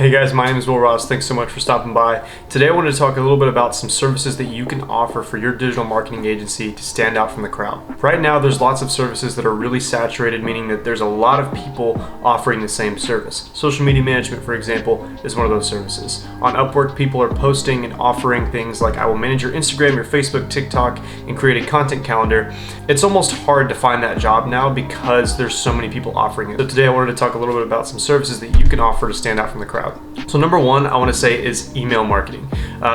Hey guys, my name is Will Ross. Thanks so much for stopping by. Today I wanted to talk a little bit about some services that you can offer for your digital marketing agency to stand out from the crowd. Right now there's lots of services that are really saturated, meaning that there's a lot of people offering the same service. Social media management, for example, is one of those services. On Upwork, people are posting and offering things like I will manage your Instagram, your Facebook, TikTok, and create a content calendar. It's almost hard to find that job now because there's so many people offering it. So today I wanted to talk a little bit about some services that you can offer to stand out from the crowd. So number one, I want to say is email marketing.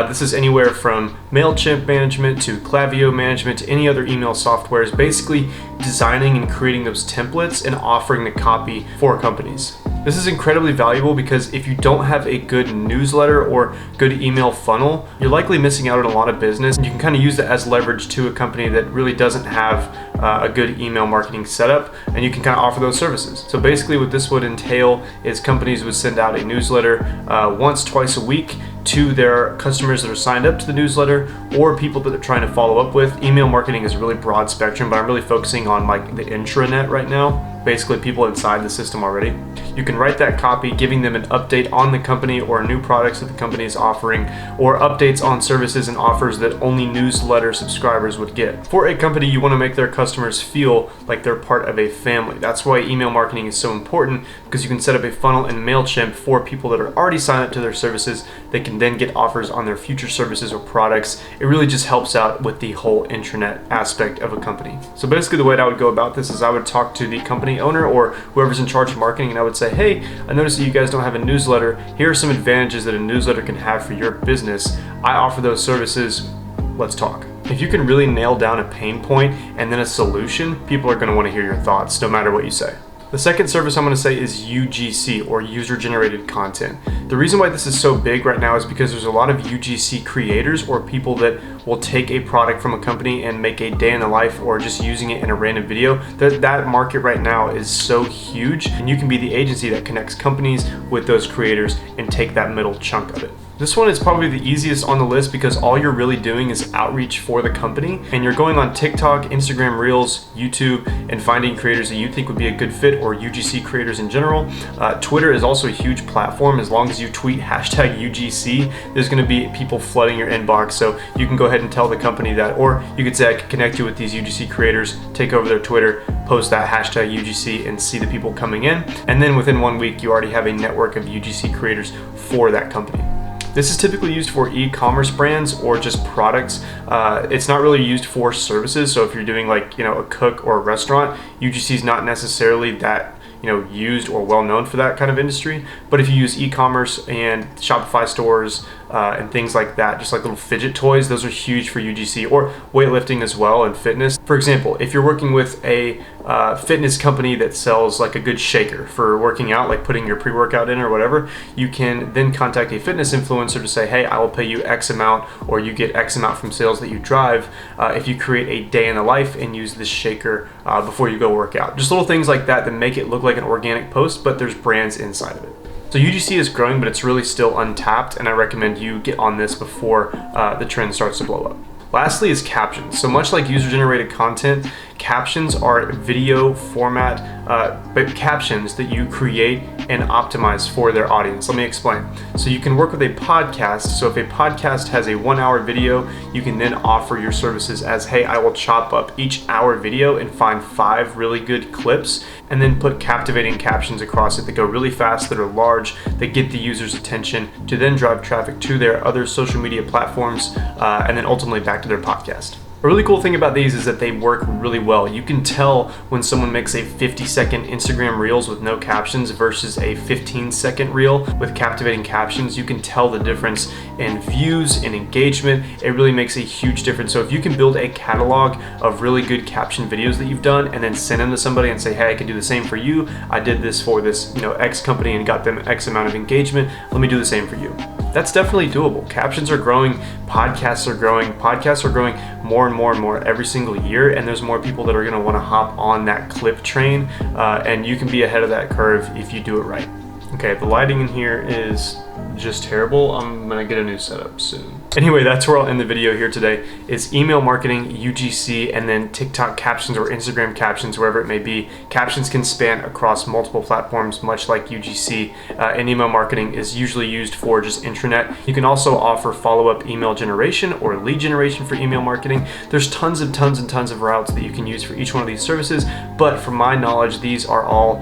This is anywhere from MailChimp management to Klaviyo management to any other email softwares, basically designing and creating those templates and offering the copy for companies. This is incredibly valuable because if you don't have a good newsletter or good email funnel, you're likely missing out on a lot of business. You can kind of use that as leverage to a company that really doesn't have a good email marketing setup, and you can kind of offer those services. So basically what this would entail is companies would send out a newsletter once, twice a week to their customers that are signed up to the newsletter or people that they're trying to follow up with. Email marketing is a really broad spectrum, but I'm really focusing on like the intranet right now. Basically people inside the system already. You can write that copy giving them an update on the company or new products that the company is offering, or updates on services and offers that only newsletter subscribers would get. For a company, you want to make their customers feel like they're part of a family. That's why email marketing is so important, because you can set up a funnel in MailChimp for people that are already signed up to their services. They can then get offers on their future services or products. It really just helps out with the whole intranet aspect of a company. So basically the way that I would go about this is I would talk to the company owner or whoever's in charge of marketing, and I would say, hey, I noticed that you guys don't have a newsletter. Here are some advantages that a newsletter can have for your business. I offer those services. Let's talk. If you can really nail down a pain point and then a solution, people are going to want to hear your thoughts no matter what you say. The second service I'm going to say is UGC, or user-generated content. The reason why this is so big right now is because there's a lot of UGC creators or people that will take a product from a company and make a day in the life or just using it in a random video. That market right now is so huge, and you can be the agency that connects companies with those creators and take that middle chunk of it. This one is probably the easiest on the list because all you're really doing is outreach for the company, and you're going on TikTok, Instagram Reels, YouTube, and finding creators that you think would be a good fit, or UGC creators in general. Twitter is also a huge platform. As long as you tweet hashtag UGC, there's going to be people flooding your inbox, so you can go ahead and tell the company that, or you could say I can connect you with these UGC creators, take over their Twitter, post that hashtag UGC, and see the people coming in, and then within 1 week you already have a network of UGC creators for that company. This is typically used for e-commerce brands or just products. It's not really used for services. So if you're doing like, a cook or a restaurant, UGC is not necessarily that used or well known for that kind of industry. But if you use e-commerce and Shopify stores and things like that, just like little fidget toys, those are huge for UGC, or weightlifting as well, and fitness. For example, if you're working with a fitness company that sells like a good shaker for working out, like putting your pre-workout in or whatever, you can then contact a fitness influencer to say, hey, I will pay you X amount, or you get X amount from sales that you drive if you create a day in the life and use this shaker before you go work out. Just little things like that make it look like an organic post, but there's brands inside of it. So UGC is growing, but it's really still untapped, and I recommend you get on this before the trend starts to blow up. Lastly is captions. So much like user-generated content, captions are video format, but captions that you create and optimize for their audience. Let me explain. So you can work with a podcast. So if a podcast has a 1 hour video, you can then offer your services as, hey, I will chop up each hour video and find 5 really good clips and then put captivating captions across it that go really fast, that are large, that get the user's attention to then drive traffic to their other social media platforms and then ultimately back to their podcast. A really cool thing about these is that they work really well. You can tell when someone makes a 50-second Instagram Reels with no captions versus a 15-second reel with captivating captions. You can tell the difference in views and engagement. It really makes a huge difference. So if you can build a catalog of really good caption videos that you've done and then send them to somebody and say, hey, I can do the same for you. I did this for this X company and got them X amount of engagement. Let me do the same for you. That's definitely doable. Captions are growing, podcasts are growing more and more every single year, and there's more people that are going to want to hop on that clip train, and you can be ahead of that curve if you do it right. Okay, the lighting in here is just terrible. I'm gonna get a new setup soon. Anyway, that's where I'll end the video here today. It's email marketing, UGC, and then TikTok captions or Instagram captions, wherever it may be. Captions can span across multiple platforms, much like UGC, and email marketing is usually used for just intranet. You can also offer follow-up email generation or lead generation for email marketing. There's tons and tons of routes that you can use for each one of these services, but from my knowledge, these are all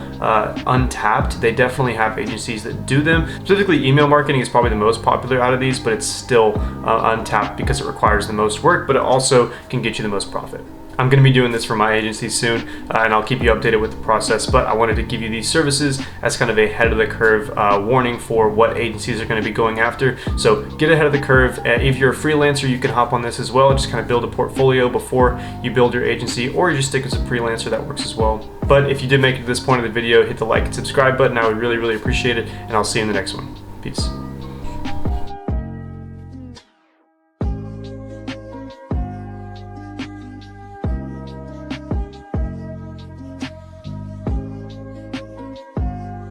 untapped. They definitely have agencies that do them. Specifically, email marketing is probably the most popular out of these, but it's still untapped because it requires the most work, but it also can get you the most profit. I'm going to be doing this for my agency soon, and I'll keep you updated with the process, but I wanted to give you these services as kind of a head of the curve warning for what agencies are going to be going after. So get ahead of the curve. If you're a freelancer, you can hop on this as well. Just kind of build a portfolio before you build your agency, or you just stick as a freelancer. That works as well. But if you did make it to this point of the video, hit the like and subscribe button. I would really appreciate it, and I'll see you in the next one. Peace.